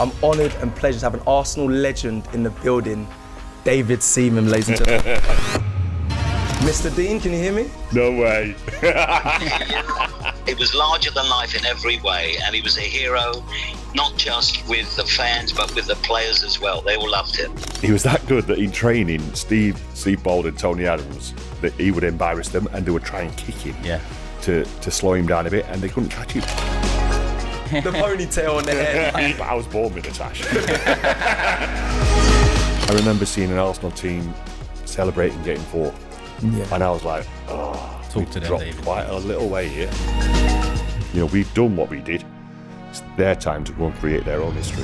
I'm honoured and pleased to have an Arsenal legend in the building, David Seaman, ladies and gentlemen. Mr. Dean, can you hear me? No way. It was larger than life in every way, and he was a hero, not just with the fans, but with the players as well. They all loved him. He was that good that in training, Steve Bold and Tony Adams, that he would embarrass them and they would try and kick him to slow him down a bit, and they couldn't catch him. The ponytail on the head. But I was born with a tash. I remember seeing an Arsenal team celebrating getting fourth. Yeah. And I was like, talk to them, dropped David. quite a little way here. You know, we've done what we did. It's their time to go and create their own history.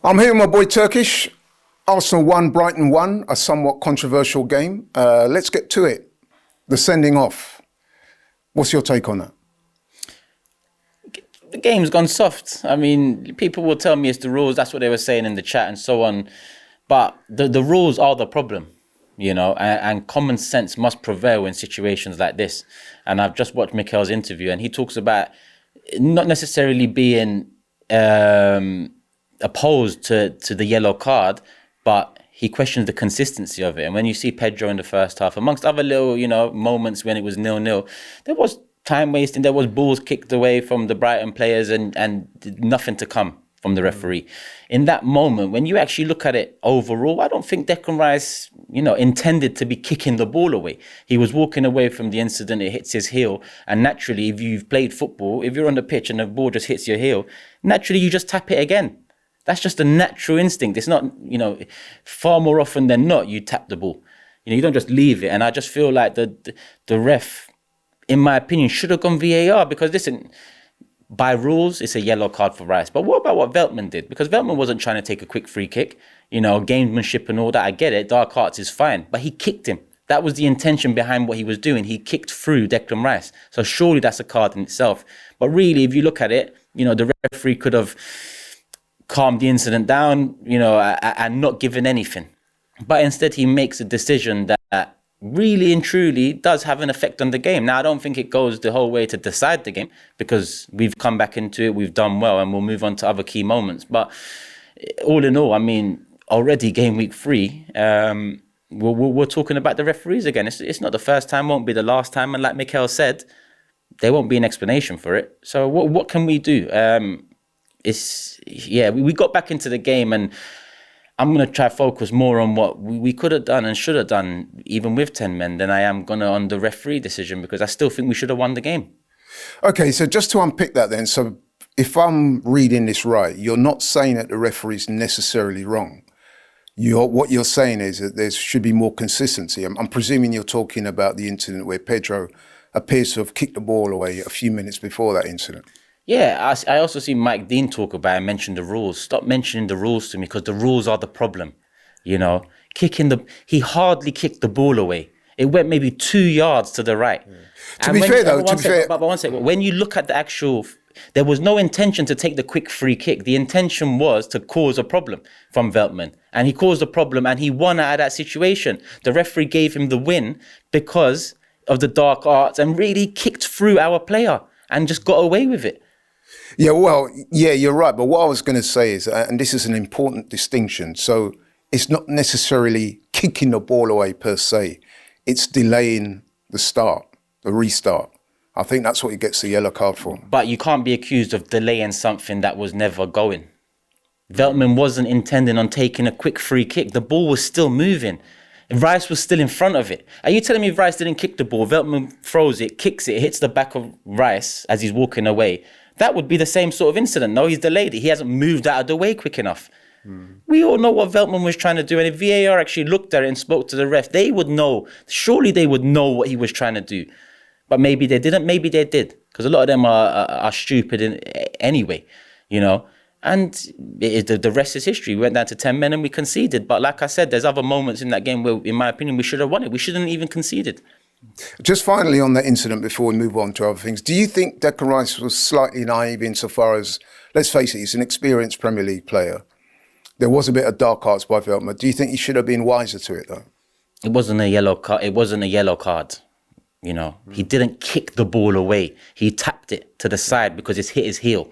I'm here with my boy Turkish. Arsenal 1, Brighton 1, a somewhat controversial game. Let's get to it. The sending off. What's your take on that? The game's gone soft. I mean, people will tell me it's the rules. That's what they were saying in the chat and so on. But the rules are the problem, you know, and common sense must prevail in situations like this. And I've just watched Mikel's interview, and he talks about not necessarily being opposed to the yellow card, but he questions the consistency of it. And when you see Pedro in the first half, amongst other little, you know, moments when it was 0-0, there was time wasting. There was balls kicked away from the Brighton players and nothing to come from the referee. In that moment, when you actually look at it overall, I don't think Declan Rice, you know, intended to be kicking the ball away. He was walking away from the incident, it hits his heel. And naturally, if you've played football, if you're on the pitch and the ball just hits your heel, naturally you just tap it again. That's just a natural instinct. It's not, you know, far more often than not, you tap the ball. You know, you don't just leave it. And I just feel like the ref, in my opinion, should have gone VAR, because listen, by rules, it's a yellow card for Rice. But what about what Veltman did? Because Veltman wasn't trying to take a quick free kick, you know, gamesmanship and all that. I get it. Dark arts is fine. But he kicked him. That was the intention behind what he was doing. He kicked through Declan Rice. So surely that's a card in itself. But really, if you look at it, you know, the referee could have calmed the incident down, you know, and not given anything. But instead, he makes a decision that really and truly does have an effect on the game. Now, I don't think it goes the whole way to decide the game, because we've come back into it, we've done well, and we'll move on to other key moments. But all in all, I mean, already game week 3, we're talking about the referees again. It's not the first time, won't be the last time. And like Mikel said, there won't be an explanation for it. So what can we do? We got back into the game, and I'm going to try to focus more on what we could have done and should have done, even with 10 men, than I am going to on the referee decision, because I still think we should have won the game. Okay, so just to unpick that then, so if I'm reading this right, you're not saying that the referee's necessarily wrong. What you're saying is that there should be more consistency. I'm presuming you're talking about the incident where Pedro appears to have kicked the ball away a few minutes before that incident. Yeah, I also see Mike Dean talk about and mention the rules. Stop mentioning the rules to me, because the rules are the problem. You know, he hardly kicked the ball away. It went maybe 2 yards to the right. Yeah. To be fair, but one second, when you look at the actual, there was no intention to take the quick free kick. The intention was to cause a problem from Veltman. And he caused a problem and he won out of that situation. The referee gave him the win because of the dark arts and really kicked through our player and just got away with it. Yeah, well, yeah, you're right. But what I was going to say is, and this is an important distinction, so it's not necessarily kicking the ball away per se. It's delaying the restart. I think that's what he gets the yellow card for. But you can't be accused of delaying something that was never going. Veltman wasn't intending on taking a quick free kick. The ball was still moving. Rice was still in front of it. Are you telling me if Rice didn't kick the ball, Veltman throws it, kicks it, hits the back of Rice as he's walking away? That would be the same sort of incident. No, he's delayed it. He hasn't moved out of the way quick enough. We all know what Veltman was trying to do. And if VAR actually looked at it and spoke to the ref, they would know. Surely they would know what he was trying to do. But maybe they didn't. Maybe they did. Because a lot of them are stupid anyway, you know. And the rest is history. We went down to 10 men and we conceded. But like I said, there's other moments in that game where, in my opinion, we should have won it. We shouldn't have even conceded. Just finally on that incident before we move on to other things, do you think Declan Rice was slightly naive insofar as, let's face it, he's an experienced Premier League player. There was a bit of dark arts by Veltman. Do you think he should have been wiser to it though? It wasn't a yellow card. It wasn't a yellow card. You know, he didn't kick the ball away. He tapped it to the side because it's hit his heel.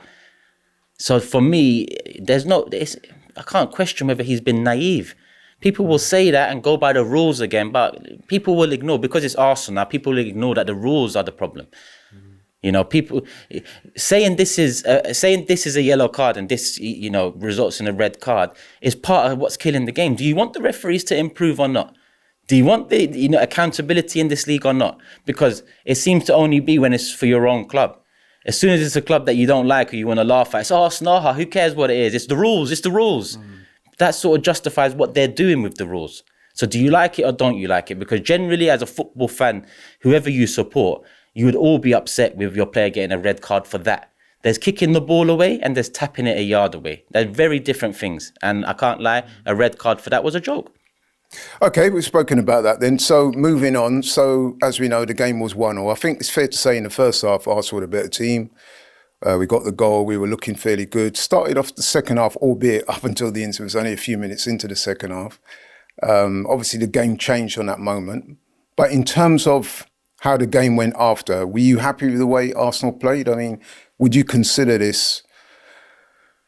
So for me, I can't question whether he's been naive. People will say that and go by the rules again, but people will ignore, because it's Arsenal now, people will ignore that the rules are the problem. You know, people saying this is a yellow card and this, you know, results in a red card is part of what's killing the game. Do you want the referees to improve or not? Do you want the, you know, accountability in this league or not? Because it seems to only be when it's for your own club. As soon as it's a club that you don't like or you want to laugh at, it's Arsenal, who cares what it is? It's the rules. That sort of justifies what they're doing with the rules. So do you like it or don't you like it? Because generally, as a football fan, whoever you support, you would all be upset with your player getting a red card for that. There's kicking the ball away and there's tapping it a yard away. They're very different things. And I can't lie, a red card for that was a joke. Okay, we've spoken about that then. So moving on. So as we know, the game was 1-1. I think it's fair to say in the first half, Arsenal were a better team. We got the goal. We were looking fairly good. Started off the second half, albeit up until the end, it was only a few minutes into the second half. Obviously, the game changed on that moment. But in terms of how the game went after, were you happy with the way Arsenal played? I mean, would you consider this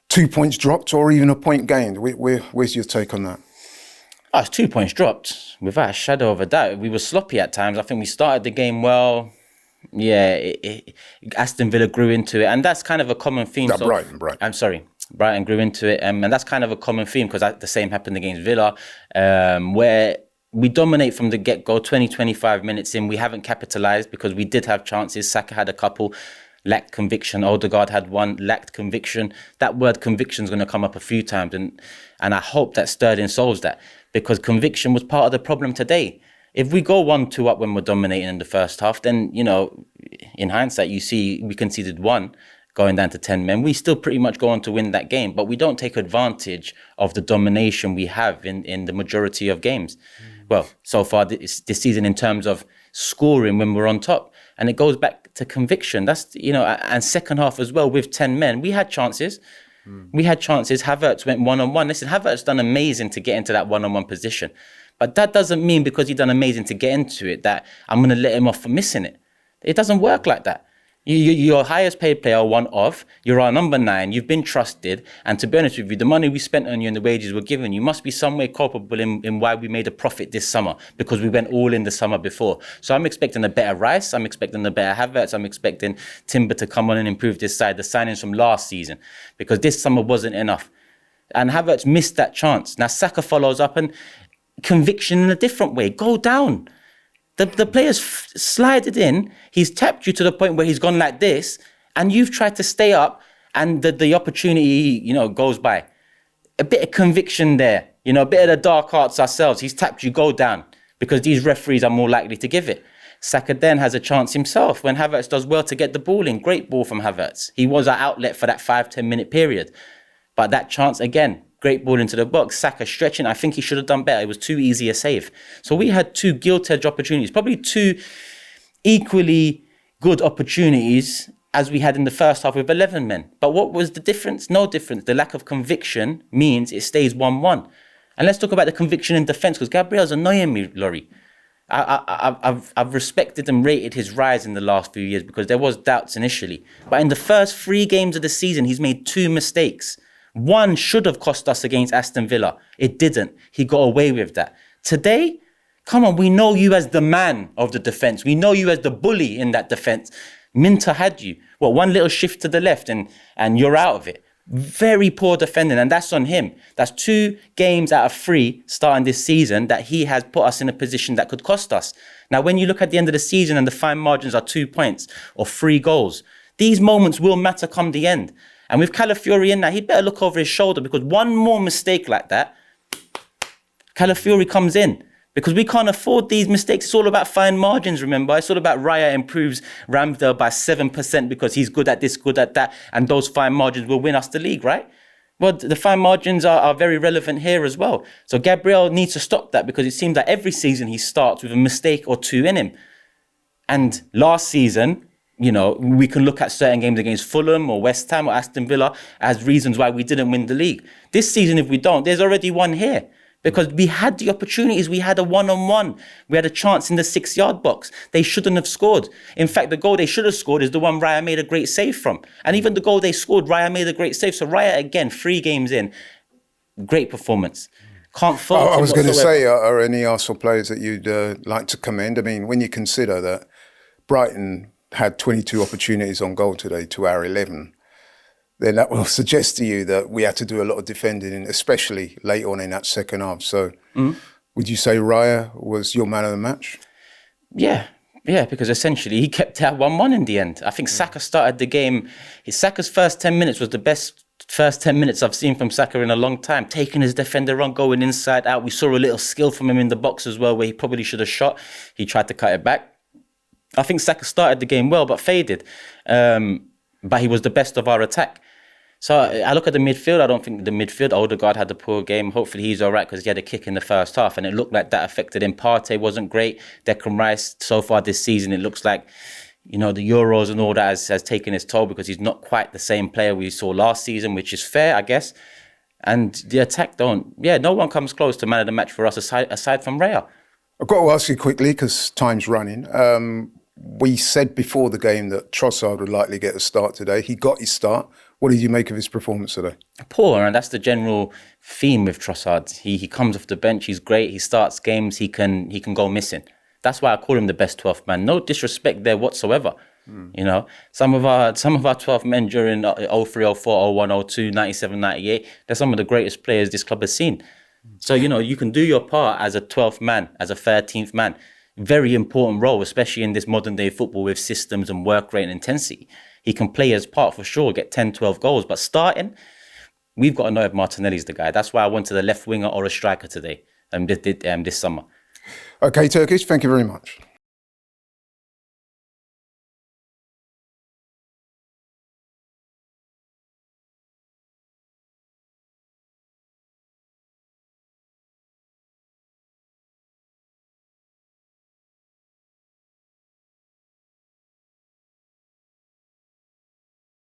2 points dropped or even a point gained? Where's your take on that? Oh, it's 2 points dropped, without a shadow of a doubt. We were sloppy at times. I think we started the game well. Yeah, Aston Villa grew into it. And that's kind of a common theme. Brighton. I'm sorry. Brighton grew into it. And that's kind of a common theme because the same happened against Villa, where we dominate from the get-go, 25 minutes in. We haven't capitalised because we did have chances. Saka had a couple. Lacked conviction. Odegaard had one, lacked conviction. That word conviction is going to come up a few times. And I hope that Sterling solves that, because conviction was part of the problem today. If we go 1-2 up when we're dominating in the first half, then, you know, in hindsight, you see we conceded one going down to 10 men. We still pretty much go on to win that game, but we don't take advantage of the domination we have in the majority of games. Well, so far this season in terms of scoring when we're on top. And it goes back to conviction. That's, you know, and second half as well with 10 men, we had chances. We had chances. Havertz went one-on-one. Listen, Havertz done amazing to get into that one-on-one position. But that doesn't mean because he done amazing to get into it that I'm going to let him off for missing it. It doesn't work like that. You're highest paid player, one of. You're our number 9. You've been trusted. And to be honest with you, the money we spent on you and the wages we're giving you must be some way culpable in why we made a profit this summer, because we went all in the summer before. So I'm expecting a better Rice. I'm expecting a better Havertz. I'm expecting Timber to come on and improve this side, the signings from last season, because this summer wasn't enough. And Havertz missed that chance. Now Saka follows up and conviction in a different way. Go down. The player's slided in, he's tapped you to the point where he's gone like this, and you've tried to stay up, and the opportunity, you know, goes by. A bit of conviction there, you know, a bit of the dark arts ourselves. He's tapped you, go down, because these referees are more likely to give it. Saka then has a chance himself when Havertz does well to get the ball in. Great ball from Havertz. He was our outlet for that 5-10 minute period. But that chance again, great ball into the box. Saka stretching. I think he should have done better. It was too easy a save. So we had 2 gilt-edged opportunities, probably 2 equally good opportunities as we had in the first half with 11 men. But what was the difference? No difference. The lack of conviction means it stays 1-1. And let's talk about the conviction in defence, because Gabriel's annoying me, Laurie. I've respected and rated his rise in the last few years because there was doubts initially. But in the first 3 games of the season, he's made 2 mistakes. One should have cost us against Aston Villa. It didn't. He got away with that. Today, come on, we know you as the man of the defence. We know you as the bully in that defence. Minter had you. Well, one little shift to the left and you're out of it. Very poor defending, and that's on him. That's 2 games out of 3 starting this season that he has put us in a position that could cost us. Now, when you look at the end of the season and the fine margins are 2 points or 3 goals, these moments will matter come the end. And with Calafiori in that, he'd better look over his shoulder, because one more mistake like that, Calafiori comes in. Because we can't afford these mistakes. It's all about fine margins, remember? It's all about Raya improves Ramsdale by 7% because he's good at this, good at that, and those fine margins will win us the league, right? Well, the fine margins are very relevant here as well. So Gabriel needs to stop that, because it seems that every season he starts with a mistake or 2 in him. And last season, you know, we can look at certain games against Fulham or West Ham or Aston Villa as reasons why we didn't win the league. This season, if we don't, there's already one here. Because we had the opportunities. We had a one-on-one. We had a chance in the 6-yard box. They shouldn't have scored. In fact, the goal they should have scored is the one Raya made a great save from. And even the goal they scored, Raya made a great save. So Raya, again, 3 games in, great performance. Can't fault him I was going to whatsoever. say, are any Arsenal players that you'd like to commend? I mean, when you consider that Brighton had 22 opportunities on goal today to our 11, then that will suggest to you that we had to do a lot of defending, especially late on in that second half. So would you say Raya was your man of the match? Yeah, because essentially he kept it at 1-1 in the end. I think Saka started the game. Saka's first 10 minutes was the best first 10 minutes I've seen from Saka in a long time. Taking his defender on, going inside out. We saw a little skill from him in the box as well, where he probably should have shot. He tried to cut it back. I think Saka started the game well, but faded. But he was the best of our attack. So I look at the midfield. I don't think the midfield, Odegaard had a poor game. Hopefully he's all right because he had a kick in the first half and it looked like that affected him. Partey wasn't great. Declan Rice, so far this season, it looks like, the Euros and all that has taken its toll because he's not quite the same player we saw last season, which is fair, I guess. And the attack no one comes close to man of the match for us aside from Raya. I've got to ask you quickly because time's running. We said before the game that Trossard would likely get a start today. He got his start. What did you make of his performance today? Poor, and that's the general theme with Trossard. He comes off the bench, he's great, he starts games, he can go missing. That's why I call him the best 12th man. No disrespect there whatsoever. Some of our 12 men during 03, 04, 01, 02, 97, 98, they're some of the greatest players this club has seen. So, you can do your part as a 12th man, as a 13th man. Very important role, especially in this modern day football with systems and work rate and intensity. He can play his part for sure, get 10, 12 goals. But starting, we've got to know if Martinelli's the guy. That's why I wanted a left winger or a striker today, this summer. Okay, Turkish, thank you very much.